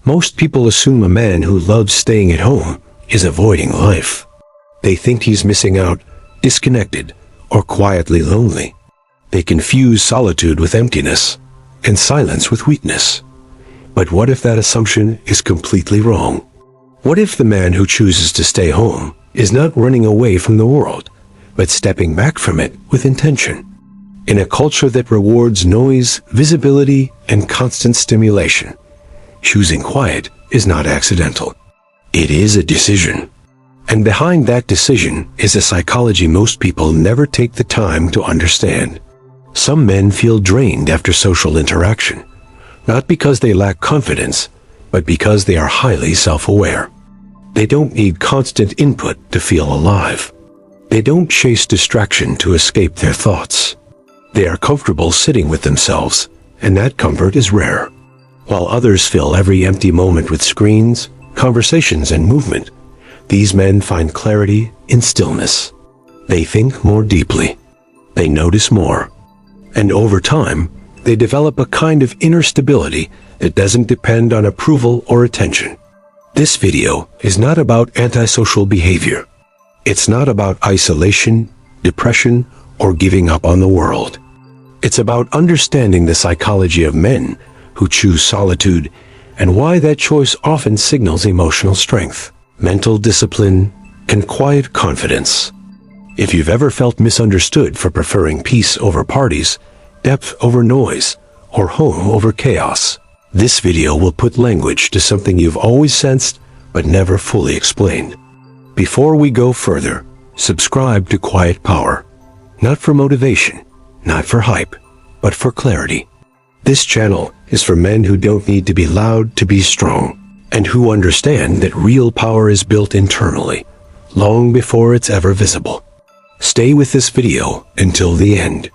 Most people assume a man who loves staying at home is avoiding life. They think he's missing out, disconnected, or quietly lonely. They confuse solitude with emptiness and silence with weakness. But what if that assumption is completely wrong? What if the man who chooses to stay home is not running away from the world, but stepping back from it with intention? In a culture that rewards noise, visibility, and constant stimulation, choosing quiet is not accidental. It is a decision. And behind that decision is a psychology most people never take the time to understand. Some men feel drained after social interaction, not because they lack confidence, but because they are highly self-aware. They don't need constant input to feel alive. They don't chase distraction to escape their thoughts. They are comfortable sitting with themselves, and that comfort is rare. While others fill every empty moment with screens, conversations, and movement, these men find clarity in stillness. They think more deeply. They notice more. And over time, they develop a kind of inner stability that doesn't depend on approval or attention. This video is not about antisocial behavior. It's not about isolation, depression, or giving up on the world. It's about understanding the psychology of men who choose solitude and why that choice often signals emotional strength, mental discipline, and quiet confidence. If you've ever felt misunderstood for preferring peace over parties, depth over noise, or home over chaos, this video will put language to something you've always sensed but never fully explained. Before we go further, subscribe to Quiet Power. Not for motivation, not for hype, but for clarity. This channel is for men who don't need to be loud to be strong, and who understand that real power is built internally, long before it's ever visible. Stay with this video until the end.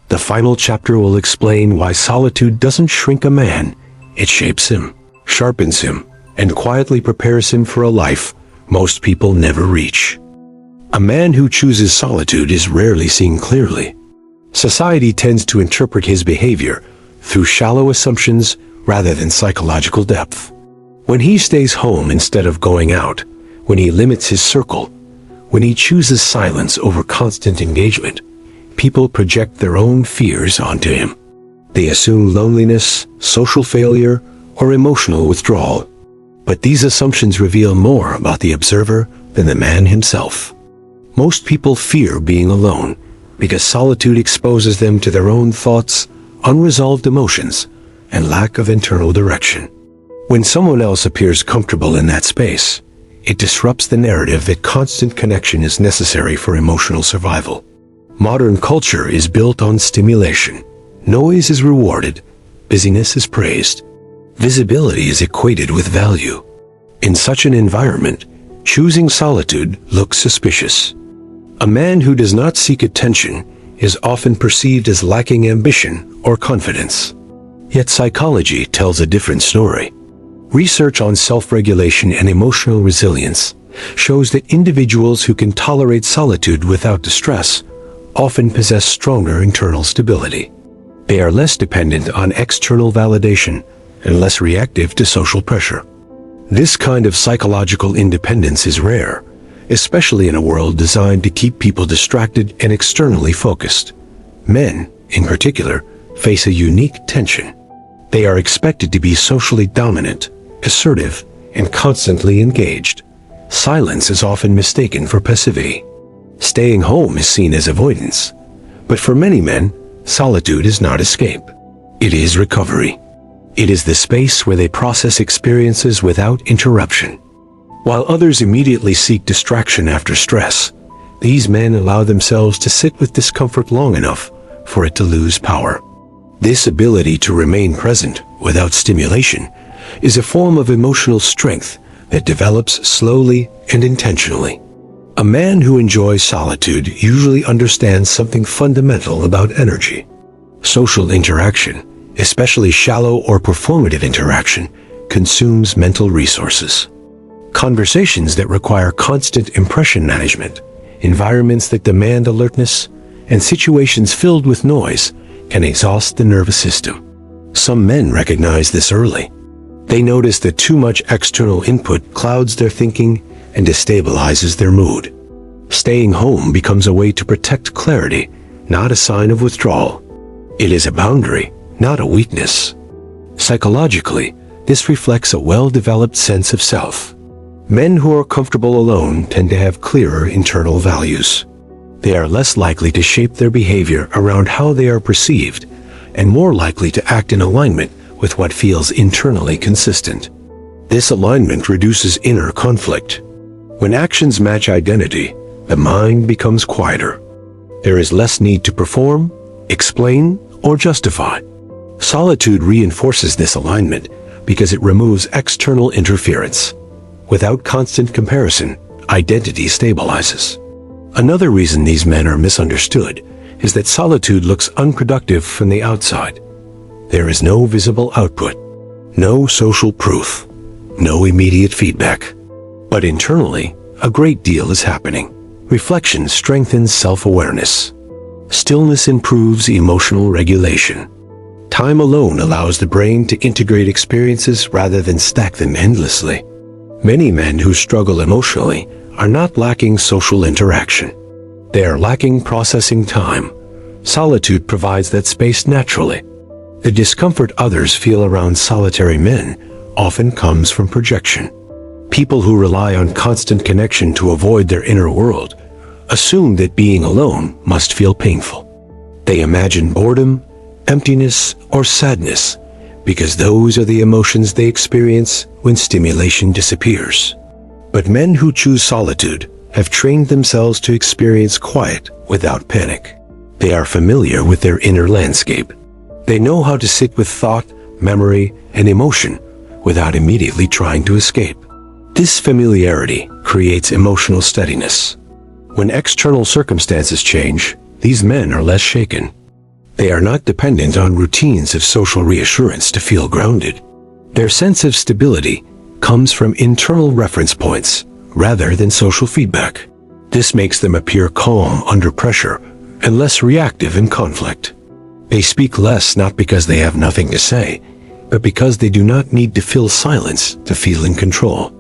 The final chapter will explain why solitude doesn't shrink a man. It shapes him, sharpens him, and quietly prepares him for a life most people never reach. A man who chooses solitude is rarely seen clearly. Society tends to interpret his behavior through shallow assumptions rather than psychological depth. When he stays home instead of going out, when he limits his circle, when he chooses silence over constant engagement, people project their own fears onto him. They assume loneliness, social failure, or emotional withdrawal. But these assumptions reveal more about the observer than the man himself. Most people fear being alone because solitude exposes them to their own thoughts, unresolved emotions, and lack of internal direction. When someone else appears comfortable in that space, it disrupts the narrative that constant connection is necessary for emotional survival. Modern culture is built on stimulation. Noise is rewarded, busyness is praised, visibility is equated with value. In such an environment, choosing solitude looks suspicious. A man who does not seek attention is often perceived as lacking ambition or confidence. Yet psychology tells a different story. Research on self-regulation and emotional resilience shows that individuals who can tolerate solitude without distress often possess stronger internal stability. They are less dependent on external validation and less reactive to social pressure. This kind of psychological independence is rare, especially in a world designed to keep people distracted and externally focused. Men, in particular, face a unique tension. They are expected to be socially dominant, assertive, and constantly engaged. Silence is often mistaken for passivity. Staying home is seen as avoidance. But for many men, solitude is not escape. It is recovery. It is the space where they process experiences without interruption. While others immediately seek distraction after stress, these men allow themselves to sit with discomfort long enough for it to lose power. This ability to remain present without stimulation is a form of emotional strength that develops slowly and intentionally. A man who enjoys solitude usually understands something fundamental about energy. Social interaction, especially shallow or performative interaction, consumes mental resources. Conversations that require constant impression management, environments that demand alertness, and situations filled with noise can exhaust the nervous system. Some men recognize this early. They notice that too much external input clouds their thinking and destabilizes their mood. Staying home becomes a way to protect clarity, not a sign of withdrawal. It is a boundary, not a weakness. Psychologically, this reflects a well-developed sense of self. Men who are comfortable alone tend to have clearer internal values. They are less likely to shape their behavior around how they are perceived, and more likely to act in alignment with what feels internally consistent. This alignment reduces inner conflict. When actions match identity, the mind becomes quieter. There is less need to perform, explain, or justify. Solitude reinforces this alignment because it removes external interference. Without constant comparison, identity stabilizes. Another reason these men are misunderstood is that solitude looks unproductive from the outside. There is no visible output, no social proof, no immediate feedback. But internally, a great deal is happening. Reflection strengthens self-awareness. Stillness improves emotional regulation. Time alone allows the brain to integrate experiences rather than stack them endlessly. Many men who struggle emotionally are not lacking social interaction. They are lacking processing time. Solitude provides that space naturally. The discomfort others feel around solitary men often comes from projection. People who rely on constant connection to avoid their inner world assume that being alone must feel painful. They imagine boredom, emptiness, or sadness because those are the emotions they experience when stimulation disappears. But men who choose solitude have trained themselves to experience quiet without panic. They are familiar with their inner landscape. They know how to sit with thought, memory, and emotion without immediately trying to escape. This familiarity creates emotional steadiness. When external circumstances change, these men are less shaken. They are not dependent on routines of social reassurance to feel grounded. Their sense of stability comes from internal reference points rather than social feedback. This makes them appear calm under pressure and less reactive in conflict. They speak less not because they have nothing to say, but because they do not need to fill silence to feel in control.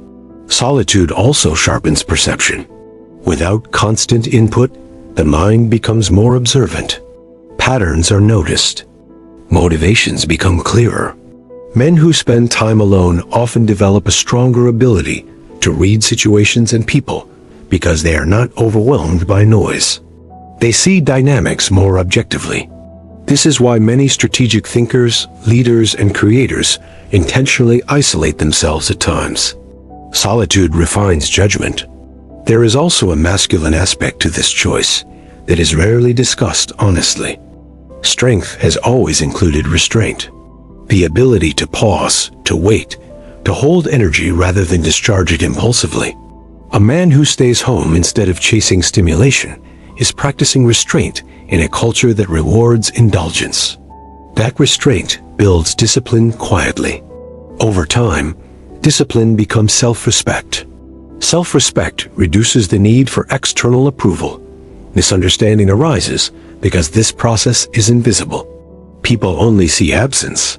Solitude also sharpens perception. Without constant input, the mind becomes more observant. Patterns are noticed. Motivations become clearer. Men who spend time alone often develop a stronger ability to read situations and people because they are not overwhelmed by noise. They see dynamics more objectively. This is why many strategic thinkers, leaders, and creators intentionally isolate themselves at times. Solitude refines judgment. There is also a masculine aspect to this choice that is rarely discussed honestly. Strength has always included restraint. The ability to pause, to wait, to hold energy rather than discharge it impulsively. A man who stays home instead of chasing stimulation is practicing restraint in a culture that rewards indulgence. That restraint builds discipline quietly. Over time, discipline becomes self-respect. Self-respect reduces the need for external approval. Misunderstanding arises because this process is invisible. People only see absence.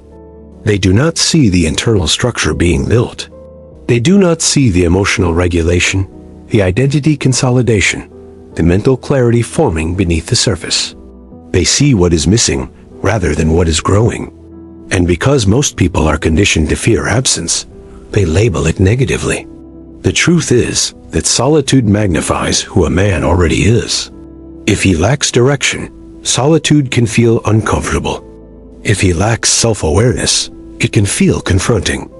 They do not see the internal structure being built. They do not see the emotional regulation, the identity consolidation, the mental clarity forming beneath the surface. They see what is missing rather than what is growing. And because most people are conditioned to fear absence, they label it negatively. The truth is that solitude magnifies who a man already is. If he lacks direction, solitude can feel uncomfortable. If he lacks self-awareness, it can feel confronting.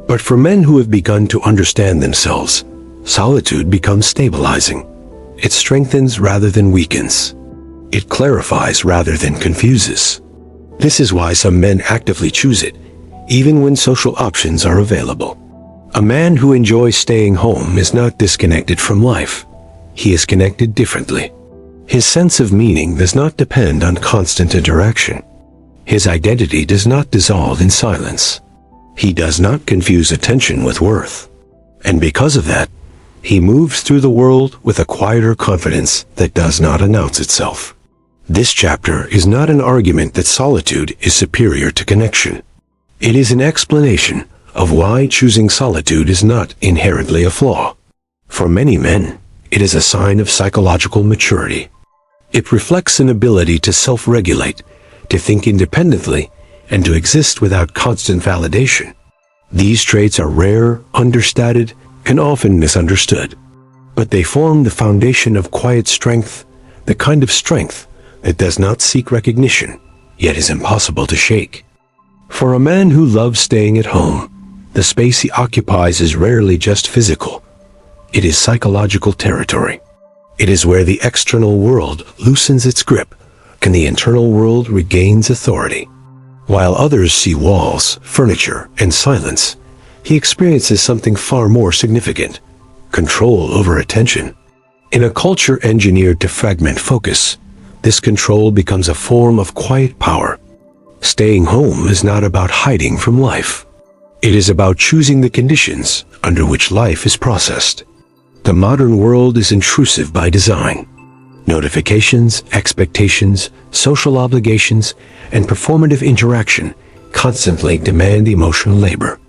But for men who have begun to understand themselves, solitude becomes stabilizing. It strengthens rather than weakens. It clarifies rather than confuses. This is why some men actively choose it, even when social options are available. A man who enjoys staying home is not disconnected from life. He is connected differently. His sense of meaning does not depend on constant interaction. His identity does not dissolve in silence. He does not confuse attention with worth. And because of that, he moves through the world with a quieter confidence that does not announce itself. This chapter is not an argument that solitude is superior to connection. It is an explanation of why choosing solitude is not inherently a flaw. For many men, it is a sign of psychological maturity. It reflects an ability to self-regulate, to think independently, and to exist without constant validation. These traits are rare, understated, and often misunderstood. But they form the foundation of quiet strength, the kind of strength that does not seek recognition, yet is impossible to shake. For a man who loves staying at home, the space he occupies is rarely just physical. It is psychological territory. It is where the external world loosens its grip, and the internal world regains authority. While others see walls, furniture, and silence, he experiences something far more significant: control over attention. In a culture engineered to fragment focus, this control becomes a form of quiet power. Staying home is not about hiding from life. It is about choosing the conditions under which life is processed. The modern world is intrusive by design. Notifications, expectations, social obligations, and performative interaction constantly demand emotional labor.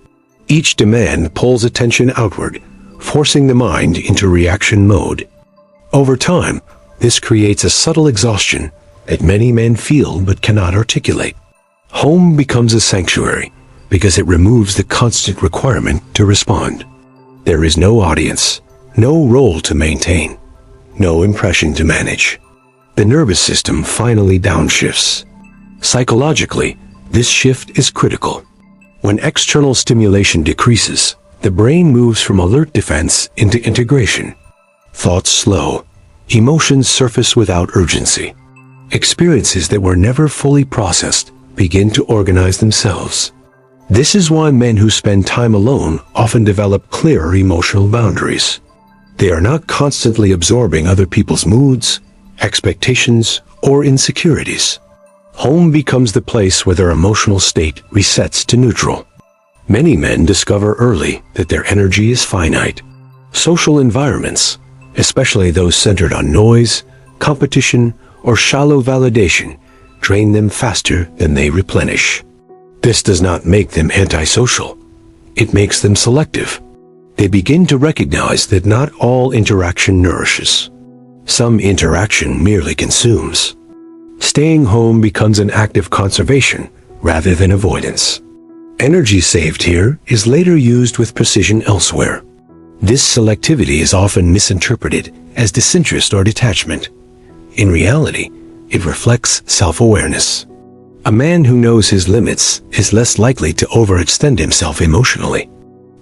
Each demand pulls attention outward, forcing the mind into reaction mode. Over time, this creates a subtle exhaustion that many men feel but cannot articulate. Home becomes a sanctuary because it removes the constant requirement to respond. There is no audience, no role to maintain, no impression to manage. The nervous system finally downshifts. Psychologically, this shift is critical. When external stimulation decreases, the brain moves from alert defense into integration. Thoughts slow, emotions surface without urgency. Experiences that were never fully processed begin to organize themselves. This is why men who spend time alone often develop clearer emotional boundaries. They are not constantly absorbing other people's moods, expectations, or insecurities. Home becomes the place where their emotional state resets to neutral. Many men discover early that their energy is finite. Social environments, especially those centered on noise, competition, or shallow validation, drain them faster than they replenish. This does not make them antisocial. It makes them selective. They begin to recognize that not all interaction nourishes. Some interaction merely consumes. Staying home becomes an act of conservation rather than avoidance. Energy saved here is later used with precision elsewhere. This selectivity is often misinterpreted as disinterest or detachment. In reality, it reflects self-awareness. A man who knows his limits is less likely to overextend himself emotionally.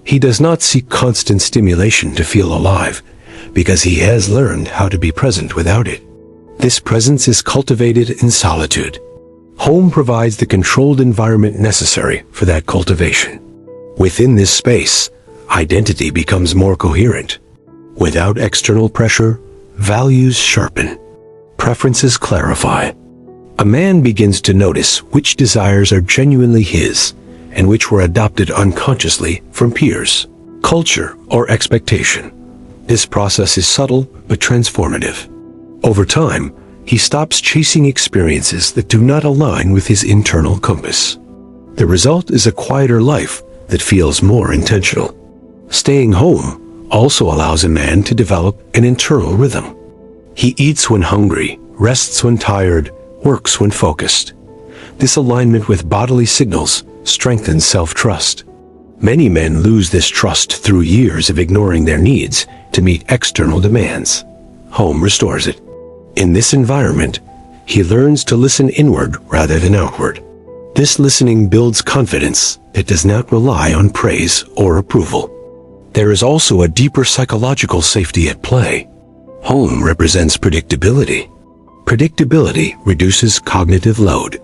He does not seek constant stimulation to feel alive, because he has learned how to be present without it. This presence is cultivated in solitude. Home provides the controlled environment necessary for that cultivation. Within this space, identity becomes more coherent. Without external pressure, values sharpen. Preferences clarify. A man begins to notice which desires are genuinely his and which were adopted unconsciously from peers, culture, or expectation. This process is subtle but transformative. Over time, he stops chasing experiences that do not align with his internal compass. The result is a quieter life that feels more intentional. Staying home also allows a man to develop an internal rhythm. He eats when hungry, rests when tired, works when focused. This alignment with bodily signals strengthens self-trust. Many men lose this trust through years of ignoring their needs to meet external demands. Home restores it. In this environment, he learns to listen inward rather than outward. This listening builds confidence that does not rely on praise or approval. There is also a deeper psychological safety at play. Home represents predictability. Predictability reduces cognitive load.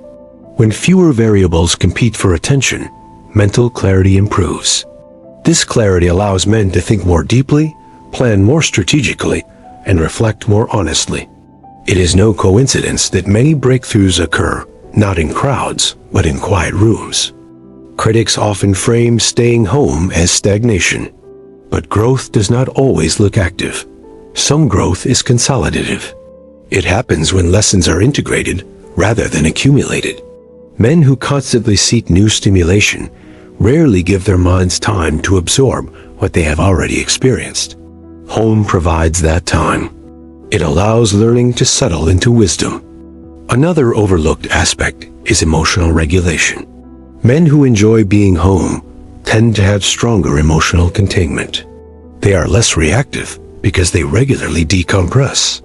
When fewer variables compete for attention, mental clarity improves. This clarity allows men to think more deeply, plan more strategically, and reflect more honestly. It is no coincidence that many breakthroughs occur not in crowds, but in quiet rooms. Critics often frame staying home as stagnation, but growth does not always look active. Some growth is consolidative. It happens when lessons are integrated rather than accumulated. Men who constantly seek new stimulation rarely give their minds time to absorb what they have already experienced. Home provides that time. It allows learning to settle into wisdom. Another overlooked aspect is emotional regulation. Men who enjoy being home tend to have stronger emotional containment. They are less reactive because they regularly decompress.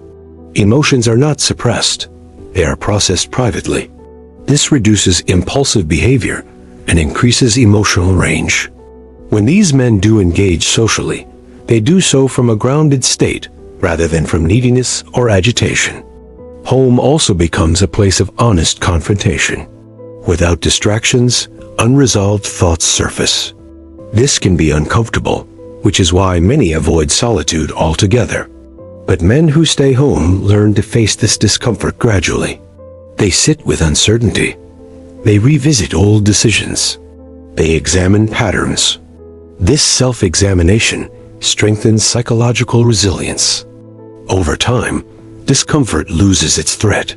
Emotions are not suppressed. They are processed privately. This reduces impulsive behavior and increases emotional range. When these men do engage socially, they do so from a grounded state rather than from neediness or agitation. Home also becomes a place of honest confrontation. Without distractions, unresolved thoughts surface. This can be uncomfortable, which is why many avoid solitude altogether. But men who stay home learn to face this discomfort gradually. They sit with uncertainty. They revisit old decisions. They examine patterns. This self-examination strengthens psychological resilience. Over time, discomfort loses its threat.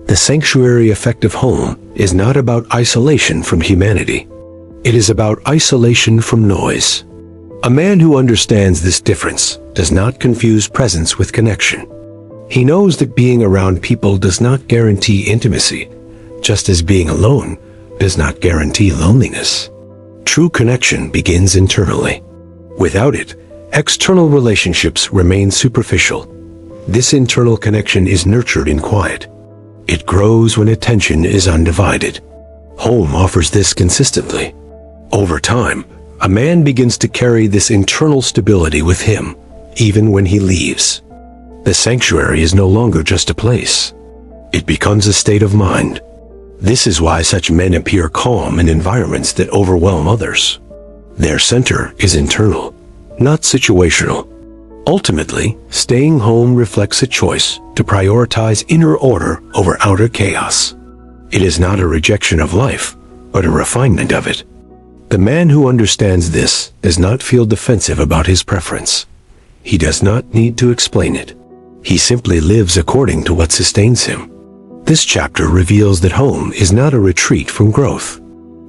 The sanctuary effect of home is not about isolation from humanity. It is about isolation from noise. A man who understands this difference does not confuse presence with connection. He knows that being around people does not guarantee intimacy, just as being alone does not guarantee loneliness. True connection begins internally. Without it, external relationships remain superficial. This internal connection is nurtured in quiet. It grows when attention is undivided. Home offers this consistently. Over time, a man begins to carry this internal stability with him, even when he leaves. The sanctuary is no longer just a place. It becomes a state of mind. This is why such men appear calm in environments that overwhelm others. Their center is internal, not situational. Ultimately, staying home reflects a choice to prioritize inner order over outer chaos. It is not a rejection of life, but a refinement of it. The man who understands this does not feel defensive about his preference. He does not need to explain it. He simply lives according to what sustains him. This chapter reveals that home is not a retreat from growth.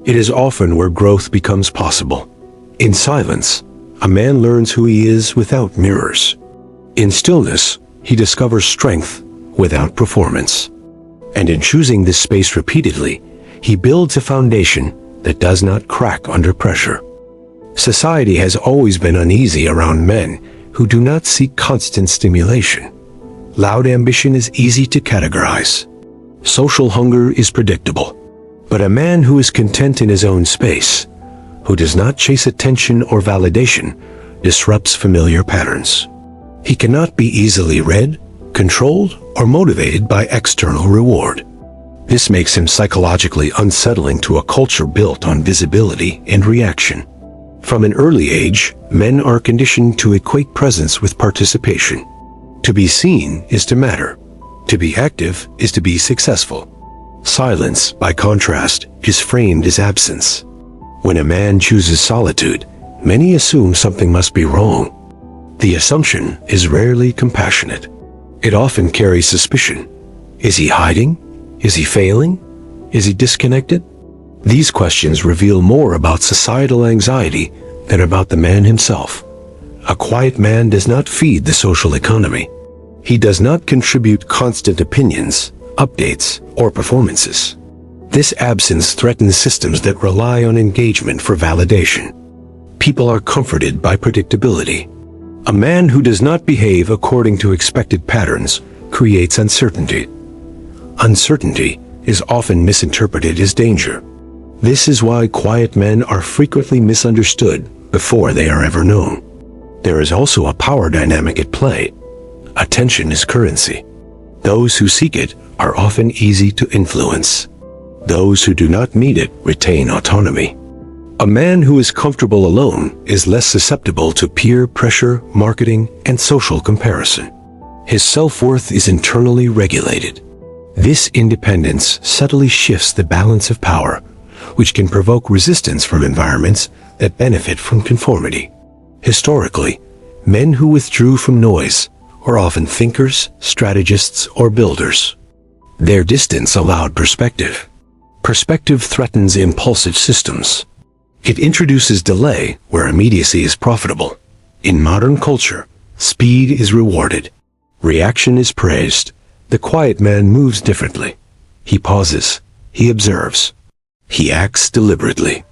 It is often where growth becomes possible. In silence, a man learns who he is without mirrors. In stillness, he discovers strength without performance. And in choosing this space repeatedly, he builds a foundation that does not crack under pressure. Society has always been uneasy around men who do not seek constant stimulation. Loud ambition is easy to categorize. Social hunger is predictable. But a man who is content in his own space, who does not chase attention or validation, disrupts familiar patterns. He cannot be easily read, controlled, or motivated by external reward. This makes him psychologically unsettling to a culture built on visibility and reaction. From an early age, men are conditioned to equate presence with participation. To be seen is to matter. To be active is to be successful. Silence, by contrast, is framed as absence. When a man chooses solitude, many assume something must be wrong. The assumption is rarely compassionate. It often carries suspicion. Is he hiding? Is he failing? Is he disconnected? These questions reveal more about societal anxiety than about the man himself. A quiet man does not feed the social economy. He does not contribute constant opinions, updates, or performances. This absence threatens systems that rely on engagement for validation. People are comforted by predictability. A man who does not behave according to expected patterns creates uncertainty. Uncertainty is often misinterpreted as danger. This is why quiet men are frequently misunderstood before they are ever known. There is also a power dynamic at play. Attention is currency. Those who seek it are often easy to influence. Those who do not need it retain autonomy. A man who is comfortable alone is less susceptible to peer pressure, marketing, and social comparison. His self-worth is internally regulated. This independence subtly shifts the balance of power, which can provoke resistance from environments that benefit from conformity. Historically, men who withdrew from noise were often thinkers, strategists, or builders. Their distance allowed perspective. Perspective threatens impulsive systems. It introduces delay where immediacy is profitable. In modern culture, speed is rewarded. Reaction is praised. The quiet man moves differently. He pauses. He observes. He acts deliberately.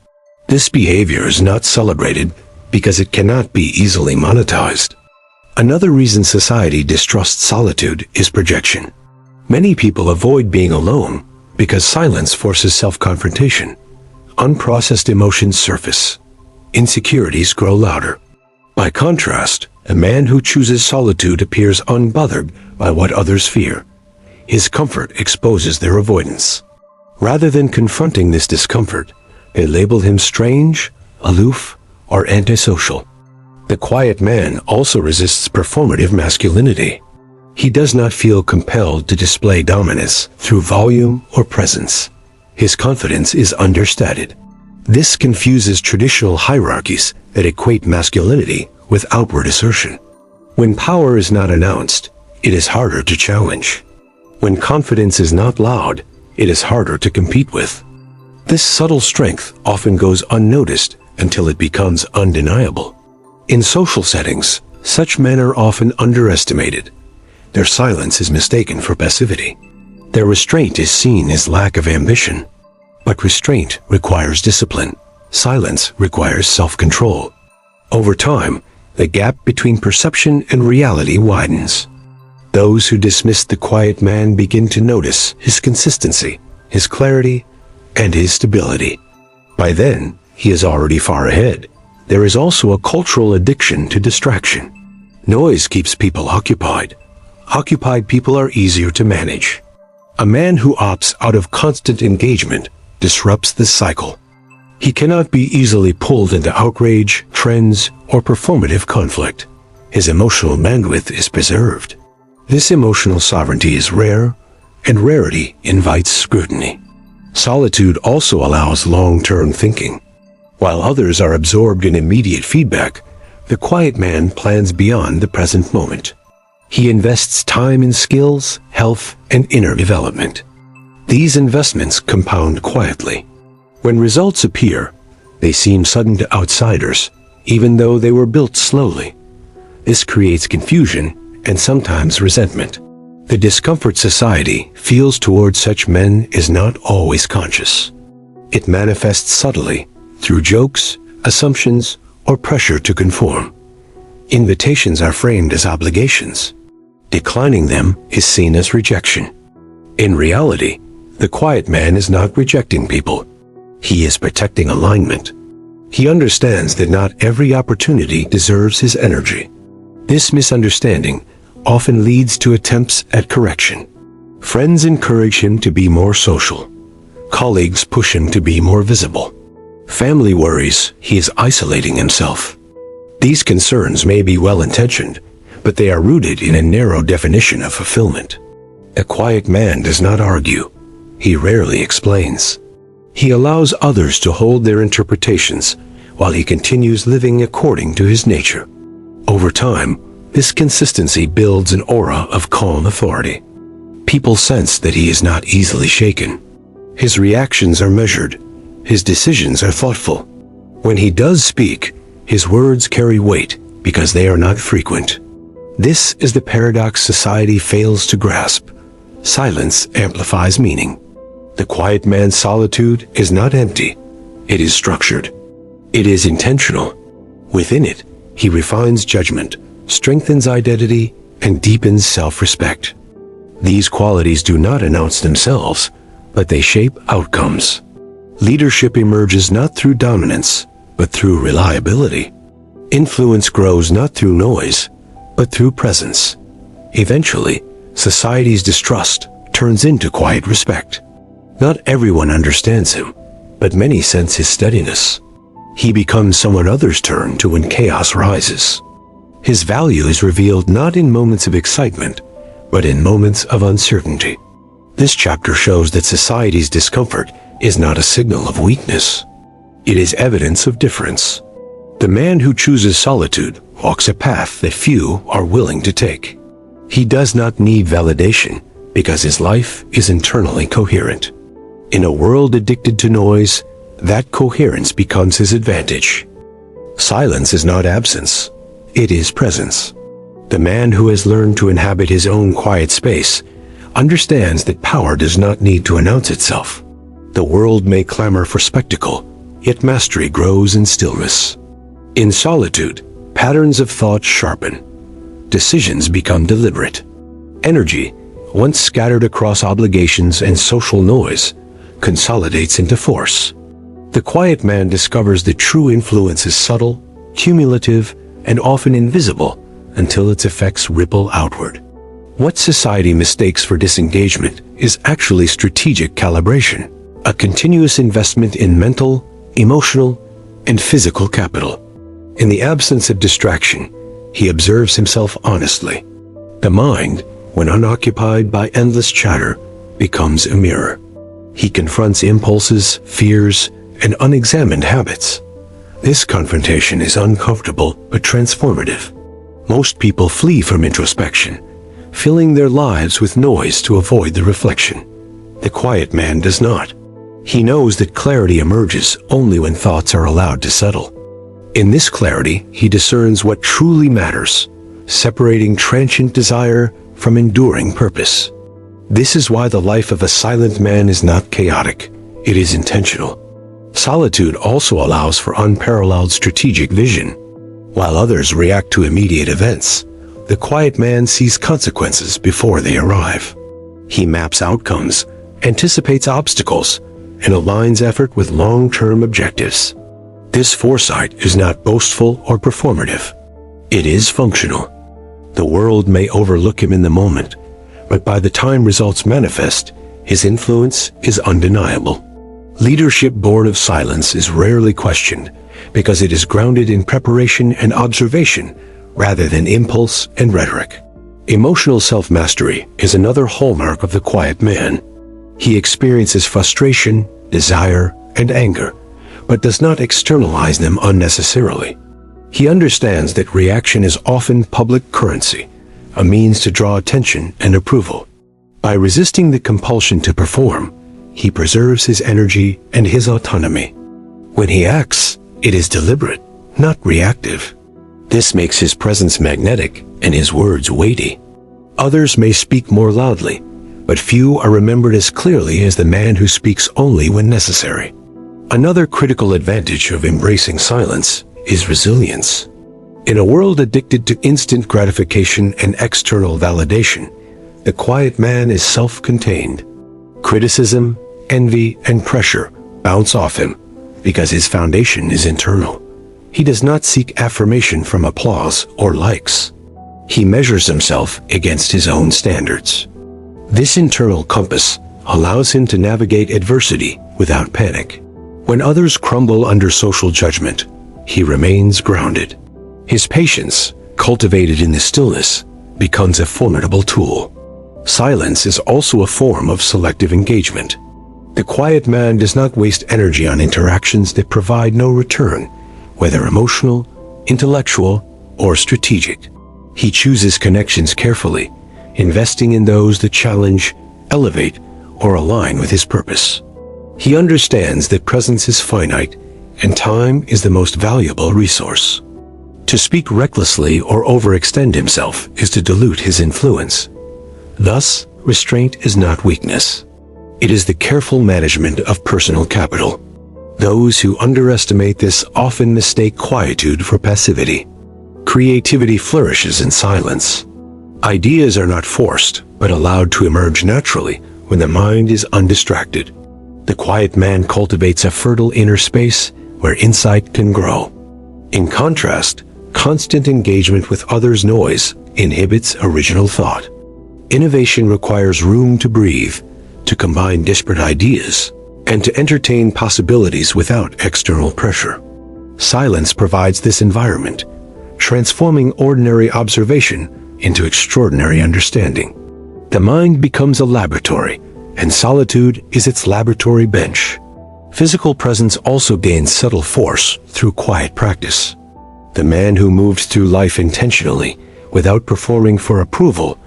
This behavior is not celebrated because it cannot be easily monetized. Another reason society distrusts solitude is projection. Many people avoid being alone because silence forces self-confrontation. Unprocessed emotions surface. Insecurities grow louder. By contrast, a man who chooses solitude appears unbothered by what others fear. His comfort exposes their avoidance. Rather than confronting this discomfort, they label him strange, aloof, or antisocial. The quiet man also resists performative masculinity. He does not feel compelled to display dominance through volume or presence. His confidence is understated. This confuses traditional hierarchies that equate masculinity with outward assertion. When power is not announced, it is harder to challenge. When confidence is not loud, it is harder to compete with. This subtle strength often goes unnoticed until it becomes undeniable. In social settings, such men are often underestimated. Their silence is mistaken for passivity. Their restraint is seen as lack of ambition. But restraint requires discipline. Silence requires self-control. Over time, the gap between perception and reality widens. Those who dismiss the quiet man begin to notice his consistency, his clarity, and his stability. By then, he is already far ahead. There is also a cultural addiction to distraction. Noise keeps people occupied. Occupied people are easier to manage. A man who opts out of constant engagement disrupts this cycle. He cannot be easily pulled into outrage, trends, or performative conflict. His emotional bandwidth is preserved. This emotional sovereignty is rare, and rarity invites scrutiny. Solitude also allows long-term thinking. While others are absorbed in immediate feedback, the quiet man plans beyond the present moment. He invests time in skills, health, and inner development. These investments compound quietly. When results appear, they seem sudden to outsiders, even though they were built slowly. This creates confusion and sometimes resentment. The discomfort society feels towards such men is not always conscious. It manifests subtly through jokes, assumptions, or pressure to conform. Invitations are framed as obligations. Declining them is seen as rejection. In reality, the quiet man is not rejecting people. He is protecting alignment. He understands that not every opportunity deserves his energy. This misunderstanding often leads to attempts at correction. Friends encourage him to be more social. Colleagues push him to be more visible. Family worries he is isolating himself. These concerns may be well-intentioned, but they are rooted in a narrow definition of fulfillment. A quiet man does not argue. He rarely explains. He allows others to hold their interpretations while he continues living according to his nature. Over time, this consistency builds an aura of calm authority. People sense that he is not easily shaken. His reactions are measured. His decisions are thoughtful. When he does speak, his words carry weight because they are not frequent. This is the paradox society fails to grasp. Silence amplifies meaning. The quiet man's solitude is not empty. It is structured. It is intentional. Within it, he refines judgment, strengthens identity, and deepens self-respect. These qualities do not announce themselves, but they shape outcomes. Leadership emerges not through dominance, but through reliability. Influence grows not through noise, but through presence. Eventually, society's distrust turns into quiet respect. Not everyone understands him, but many sense his steadiness. He becomes someone others turn to when chaos rises. His value is revealed not in moments of excitement, but in moments of uncertainty. This chapter shows that society's discomfort is not a signal of weakness. It is evidence of difference. The man who chooses solitude walks a path that few are willing to take. He does not need validation because his life is internally coherent. In a world addicted to noise, that coherence becomes his advantage. Silence is not absence, it is presence. The man who has learned to inhabit his own quiet space understands that power does not need to announce itself. The world may clamor for spectacle, yet mastery grows in stillness. In solitude, patterns of thought sharpen. Decisions become deliberate. Energy, once scattered across obligations and social noise, consolidates into force. The quiet man discovers that true influence is subtle, cumulative, and often invisible until its effects ripple outward. What society mistakes for disengagement is actually strategic calibration, a continuous investment in mental, emotional, and physical capital. In the absence of distraction, he observes himself honestly. The mind, when unoccupied by endless chatter, becomes a mirror. He confronts impulses, fears, and unexamined habits. This confrontation is uncomfortable but transformative. Most people flee from introspection, filling their lives with noise to avoid the reflection. The quiet man does not. He knows that clarity emerges only when thoughts are allowed to settle. In this clarity, he discerns what truly matters, separating transient desire from enduring purpose. This is why the life of a silent man is not chaotic, it is intentional. Solitude also allows for unparalleled strategic vision. While others react to immediate events, the quiet man sees consequences before they arrive. He maps outcomes, anticipates obstacles, and aligns effort with long-term objectives. This foresight is not boastful or performative. It is functional. The world may overlook him in the moment, but by the time results manifest, his influence is undeniable. Leadership born of silence is rarely questioned because it is grounded in preparation and observation rather than impulse and rhetoric. Emotional self-mastery is another hallmark of the quiet man. He experiences frustration, desire, and anger, but does not externalize them unnecessarily. He understands that reaction is often public currency, a means to draw attention and approval. By resisting the compulsion to perform, he preserves his energy and his autonomy. When he acts, it is deliberate, not reactive. This makes his presence magnetic and his words weighty. Others may speak more loudly, but few are remembered as clearly as the man who speaks only when necessary. Another critical advantage of embracing silence is resilience. In a world addicted to instant gratification and external validation, the quiet man is self-contained. Criticism, envy, and pressure bounce off him because his foundation is internal. He does not seek affirmation from applause or likes. He measures himself against his own standards. This internal compass allows him to navigate adversity without panic. When others crumble under social judgment, he remains grounded. His patience, cultivated in the stillness, becomes a formidable tool. Silence is also a form of selective engagement. The quiet man does not waste energy on interactions that provide no return, whether emotional, intellectual, or strategic. He chooses connections carefully, investing in those that challenge, elevate, or align with his purpose. He understands that presence is finite, and time is the most valuable resource. To speak recklessly or overextend himself is to dilute his influence. Thus, restraint is not weakness. It is the careful management of personal capital. Those who underestimate this often mistake quietude for passivity. Creativity flourishes in silence. Ideas are not forced, but allowed to emerge naturally when the mind is undistracted. The quiet man cultivates a fertile inner space where insight can grow. In contrast, constant engagement with others' noise inhibits original thought. Innovation requires room to breathe, to combine disparate ideas, and to entertain possibilities without external pressure. Silence provides this environment, transforming ordinary observation into extraordinary understanding. The mind becomes a laboratory, and solitude is its laboratory bench. Physical presence also gains subtle force through quiet practice. The man who moves through life intentionally, without performing for approval,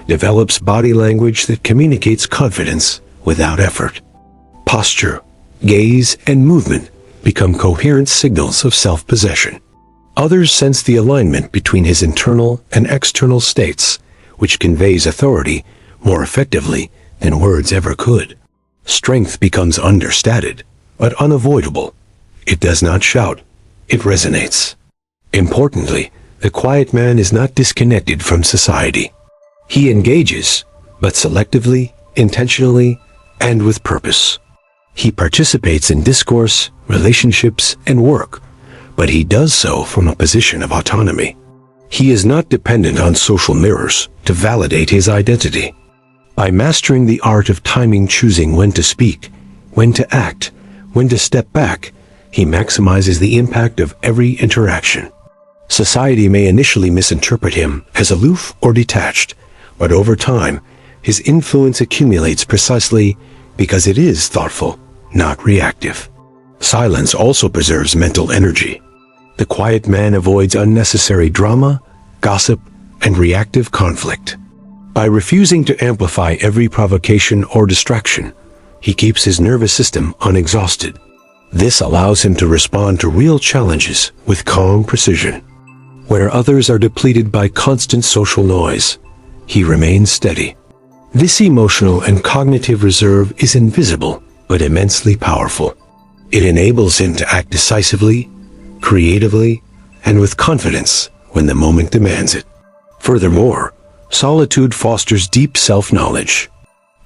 develops body language that communicates confidence without effort. Posture, gaze, and movement become coherent signals of self-possession. Others sense the alignment between his internal and external states, which conveys authority more effectively than words ever could. Strength becomes understated, but unavoidable. It does not shout, it resonates. Importantly, the quiet man is not disconnected from society. He engages, but selectively, intentionally, and with purpose. He participates in discourse, relationships, and work, but he does so from a position of autonomy. He is not dependent on social mirrors to validate his identity. By mastering the art of timing, choosing when to speak, when to act, when to step back, he maximizes the impact of every interaction. Society may initially misinterpret him as aloof or detached, but over time, his influence accumulates precisely because it is thoughtful, not reactive. Silence also preserves mental energy. The quiet man avoids unnecessary drama, gossip, and reactive conflict. By refusing to amplify every provocation or distraction, he keeps his nervous system unexhausted. This allows him to respond to real challenges with calm precision. Where others are depleted by constant social noise, he remains steady. This emotional and cognitive reserve is invisible, but immensely powerful. It enables him to act decisively, creatively, and with confidence when the moment demands it. Furthermore, solitude fosters deep self-knowledge.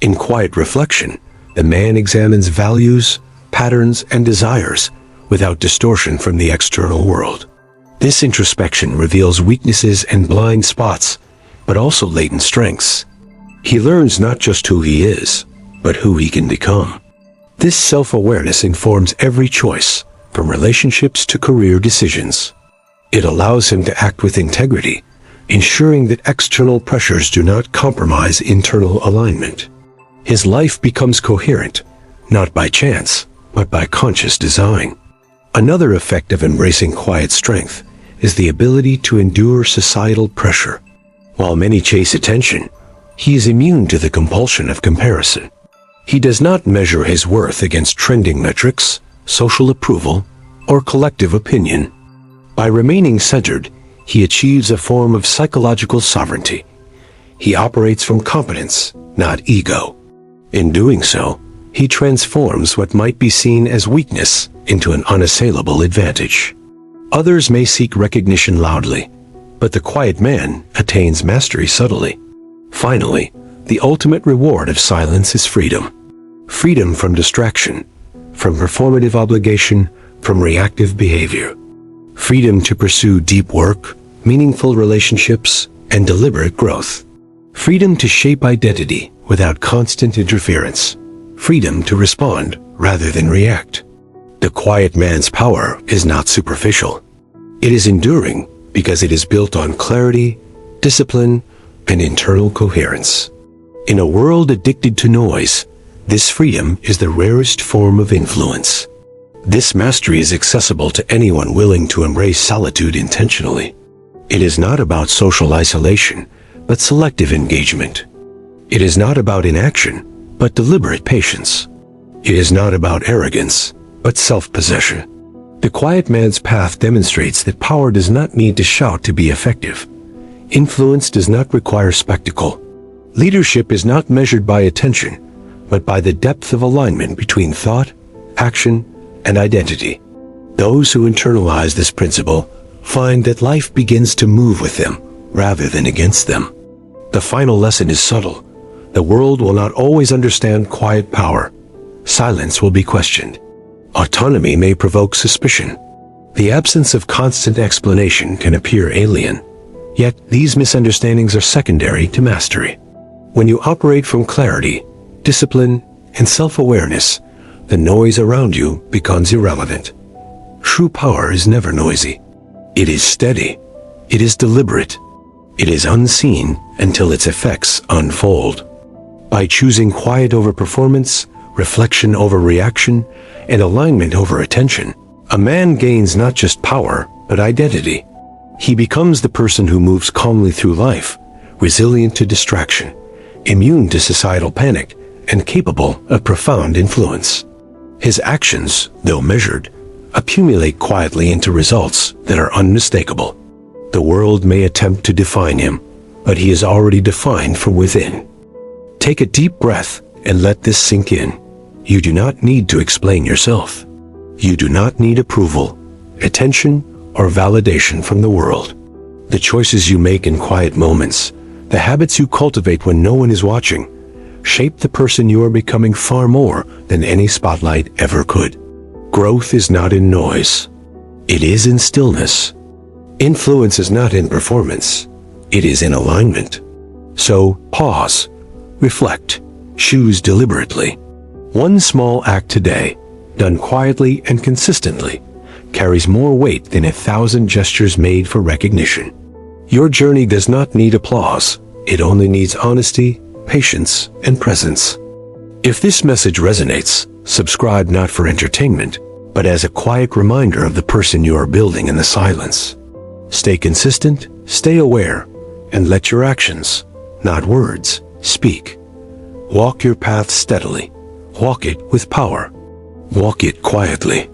In quiet reflection, the man examines values, patterns, and desires without distortion from the external world. This introspection reveals weaknesses and blind spots, but also latent strengths. He learns not just who he is, but who he can become. This self-awareness informs every choice, from relationships to career decisions. It allows him to act with integrity, ensuring that external pressures do not compromise internal alignment. His life becomes coherent, not by chance, but by conscious design. Another effect of embracing quiet strength is the ability to endure societal pressure. While many chase attention, he is immune to the compulsion of comparison. He does not measure his worth against trending metrics, social approval, or collective opinion. By remaining centered, he achieves a form of psychological sovereignty. He operates from competence, not ego. In doing so, he transforms what might be seen as weakness into an unassailable advantage. Others may seek recognition loudly, but the quiet man attains mastery subtly. Finally, the ultimate reward of silence is freedom. Freedom from distraction, from performative obligation, from reactive behavior. Freedom to pursue deep work, meaningful relationships, and deliberate growth. Freedom to shape identity without constant interference. Freedom to respond rather than react. The quiet man's power is not superficial. It is enduring because it is built on clarity, discipline, and internal coherence. In a world addicted to noise, this freedom is the rarest form of influence. This mastery is accessible to anyone willing to embrace solitude intentionally. It is not about social isolation, but selective engagement. It is not about inaction, but deliberate patience. It is not about arrogance, but self-possession. The quiet man's path demonstrates that power does not need to shout to be effective. Influence does not require spectacle. Leadership is not measured by attention, but by the depth of alignment between thought, action, and identity. Those who internalize this principle find that life begins to move with them rather than against them. The final lesson is subtle. The world will not always understand quiet power. Silence will be questioned. Autonomy may provoke suspicion. The absence of constant explanation can appear alien. Yet these misunderstandings are secondary to mastery. When you operate from clarity, discipline, and self-awareness, the noise around you becomes irrelevant. True power is never noisy. It is steady. It is deliberate. It is unseen until its effects unfold. By choosing quiet over performance, reflection over reaction, and alignment over attention, a man gains not just power, but identity. He becomes the person who moves calmly through life, resilient to distraction, immune to societal panic, and capable of profound influence. His actions, though measured, accumulate quietly into results that are unmistakable. The world may attempt to define him, but he is already defined from within. Take a deep breath and let this sink in. You do not need to explain yourself. You do not need approval, attention, or validation from the world. The choices you make in quiet moments, the habits you cultivate when no one is watching, shape the person you are becoming far more than any spotlight ever could. Growth is not in noise. It is in stillness. Influence is not in performance. It is in alignment. So pause, reflect, choose deliberately. One small act today, done quietly and consistently, carries more weight than 1,000 gestures made for recognition. Your journey does not need applause. It only needs honesty, patience, and presence. If this message resonates, subscribe not for entertainment, but as a quiet reminder of the person you are building in the silence. Stay consistent, stay aware, and let your actions, not words, speak. Walk your path steadily. Walk it with power. Walk it quietly.